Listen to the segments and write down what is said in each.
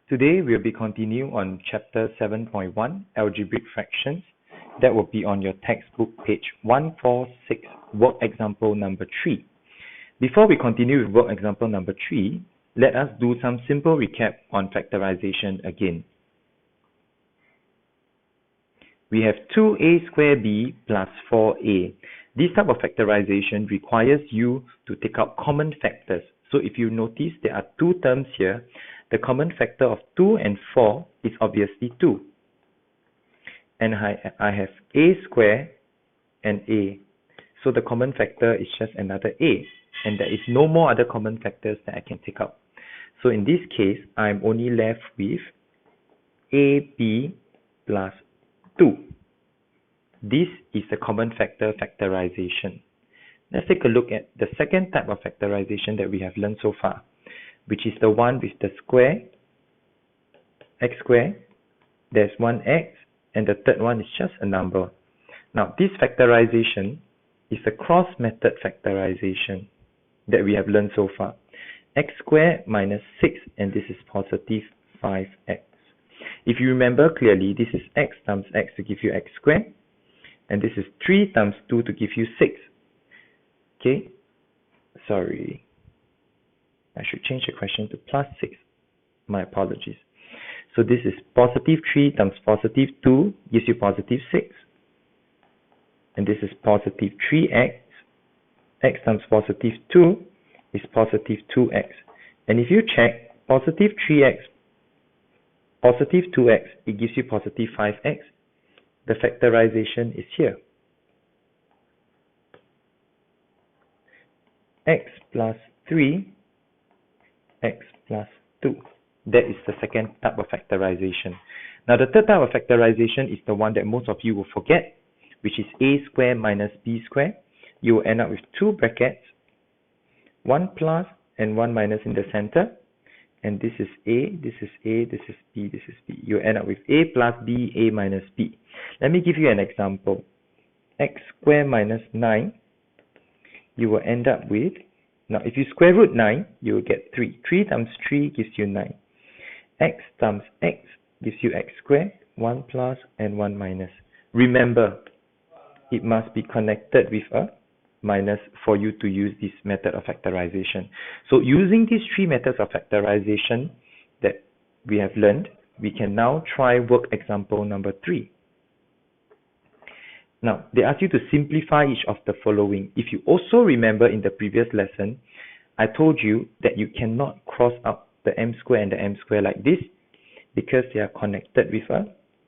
Today we'll be continuing on chapter 7.1, Algebraic Fractions. That will be on your textbook page 146, work example number 3. Before we continue with work example number 3, let us do some simple recap on factorization again. We have 2a squared b plus 4a. This type of factorization requires you to take out common factors. So if you notice, there are two terms here. The common factor of 2 and 4 is obviously 2. And I have a squared and a. So the common factor is just another a. And there is no more other common factors that I can take out. So in this case, I'm only left with ab plus 2. This is the common factor factorization. Let's take a look at the second type of factorization that we have learned so far, which is the one with the square, x squared, there's one x, and the third one is just a number. Now, this factorization is a cross-method factorization that we have learned so far. X squared minus 6, and this is positive 5x. If you remember clearly, this is x times x to give you x squared, and this is 3 times 2 to give you 6. Okay, sorry. I should change the question to plus 6. My apologies. So this is positive 3 times positive 2 gives you positive 6. And this is positive 3x. X times positive 2 is positive 2x. And if you check positive 3x, positive 2x, it gives you positive 5x. The factorization is here. X plus 3, x plus 2. That is the second type of factorization. Now the third type of factorization is the one that most of you will forget, which is a squared minus b squared. You will end up with two brackets, one plus and one minus in the center. And this is a, this is a, this is b, this is b. You end up with a plus b, a minus b. Let me give you an example. X squared minus 9. You will end up with, now if you square root 9, you will get 3. 3 times 3 gives you 9. X times x gives you x squared, 1 plus and 1 minus. Remember, it must be connected with a minus for you to use this method of factorization. So using these three methods of factorization that we have learned, we can now try work example number 3. Now, they ask you to simplify each of the following. If you also remember in the previous lesson, I told you that you cannot cross out the m square and the m square like this because they are connected with a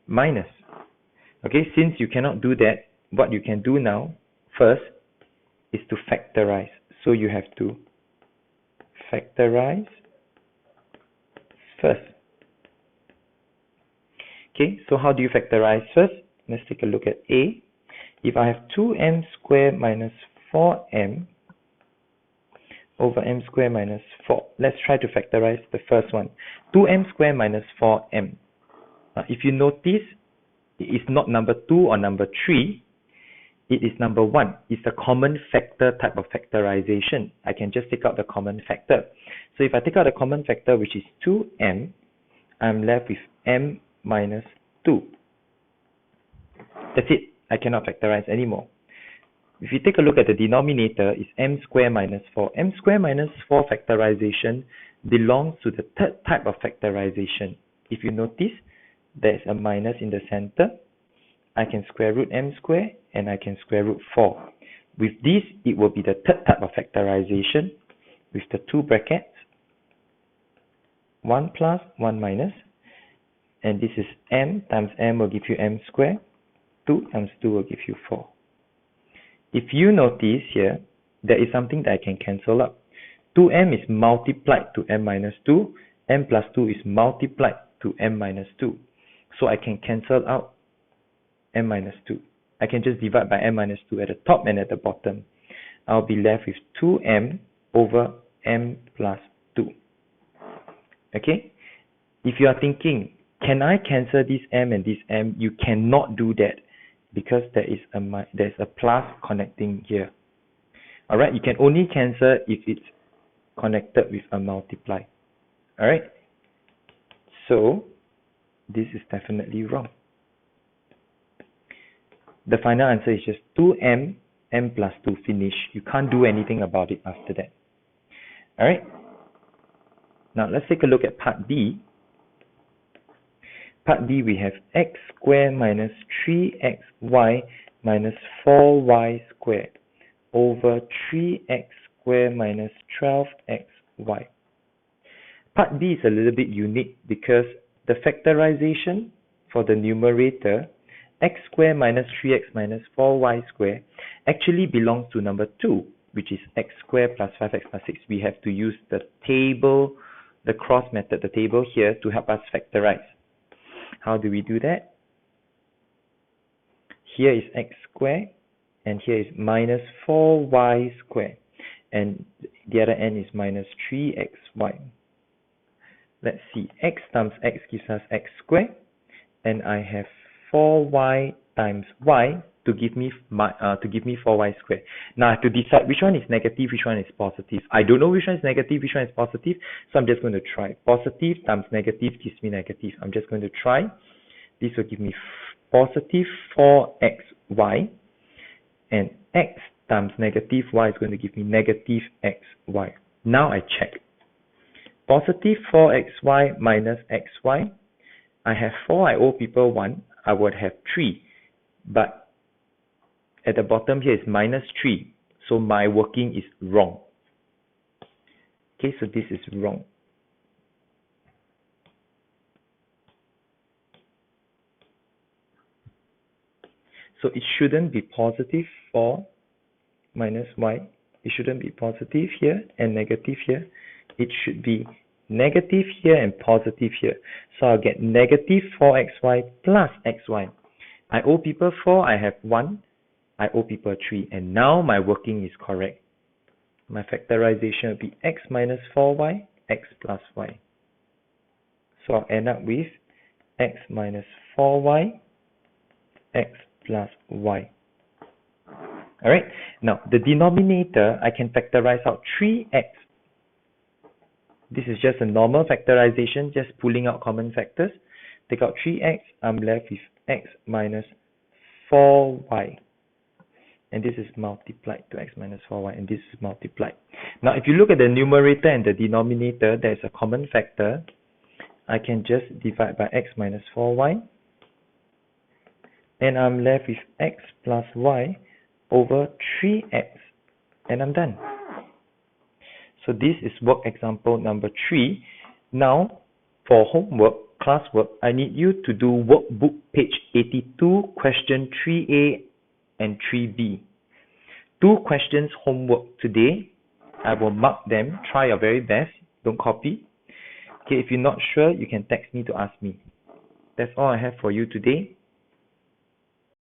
minus. Okay, since you cannot do that, what you can do now first is to factorize. So you have to factorize first. Okay, so how do you factorize first? Let's take a look at A. If I have 2m squared minus 4m over m squared minus 4. Let's try to factorize the first one. 2m squared minus 4m. Now, if you notice, it is not number 2 or number 3. It is number 1. It's a common factor type of factorization. I can just take out the common factor. So if I take out the common factor, which is 2m, I'm left with m minus 2. That's it. I cannot factorize anymore. If you take a look at the denominator, it's m squared minus 4. M squared minus 4 factorization belongs to the third type of factorization. If you notice, there's a minus in the center. I can square root m squared and I can square root 4. With this, it will be the third type of factorization with the two brackets, 1 plus, 1 minus, and this is m times m will give you m squared, 2 times 2 will give you 4. If you notice here, there is something that I can cancel out. 2m is multiplied to m minus 2, m plus 2 is multiplied to m minus 2. So I can cancel out m minus 2. I can just divide by m minus 2 at the top and at the bottom. I'll be left with 2m over m plus 2. Okay? If you are thinking, can I cancel this m and this m? You cannot do that because there's a plus connecting here. Alright, you can only cancel if it's connected with a multiply. Alright? So this is definitely wrong. The final answer is just 2m, m plus 2, finish. You can't do anything about it after that. Alright? Now let's take a look at part B. Part B, we have x squared minus 3xy minus 4y squared over 3x squared minus 12xy. Part B is a little bit unique because the factorization for the numerator, x squared minus 3x minus 4y squared, actually belongs to number 2, which is x squared plus 5x plus 6. We have to use the table, the cross method, the table here, to help us factorize. How do we do that? Here is x squared, and here is minus 4y squared, and the other end is minus 3xy. Let's see, x times x gives us x squared, and I have 4y times y to give me 4y squared. Now I have to decide which one is negative, which one is positive. I don't know which one is negative, which one is positive, so I'm just going to try. Positive times negative gives me negative. I'm just going to try. This will give me positive 4xy, and x times negative y is going to give me negative xy. Now I check. Positive 4xy minus xy. I have 4, I owe people 1. I would have 3. But at the bottom here is minus 3. So my working is wrong. Okay, so this is wrong. So it shouldn't be positive 4 minus y. It shouldn't be positive here and negative here. It should be negative here and positive here. So I'll get negative 4xy plus xy. I owe people 4, I have 1. I owe people 3. And now my working is correct. My factorization will be x minus 4y, x plus y. So I'll end up with x minus 4y, x plus y. Alright, now the denominator, I can factorize out 3x. This is just a normal factorization, just pulling out common factors. Take out 3x, I'm left with x minus 4y. And this is multiplied to x minus 4y, and this is multiplied. Now, if you look at the numerator and the denominator, there's a common factor. I can just divide by x minus 4y. And I'm left with x plus y over 3x. And I'm done. So this is work example number 3. Now, for homework, classwork, I need you to do workbook page 82, question 3A and 3B. 2 questions homework today. I will mark them. Try your very best. Don't copy. Okay, if you're not sure, you can text me to ask me. That's all I have for you today.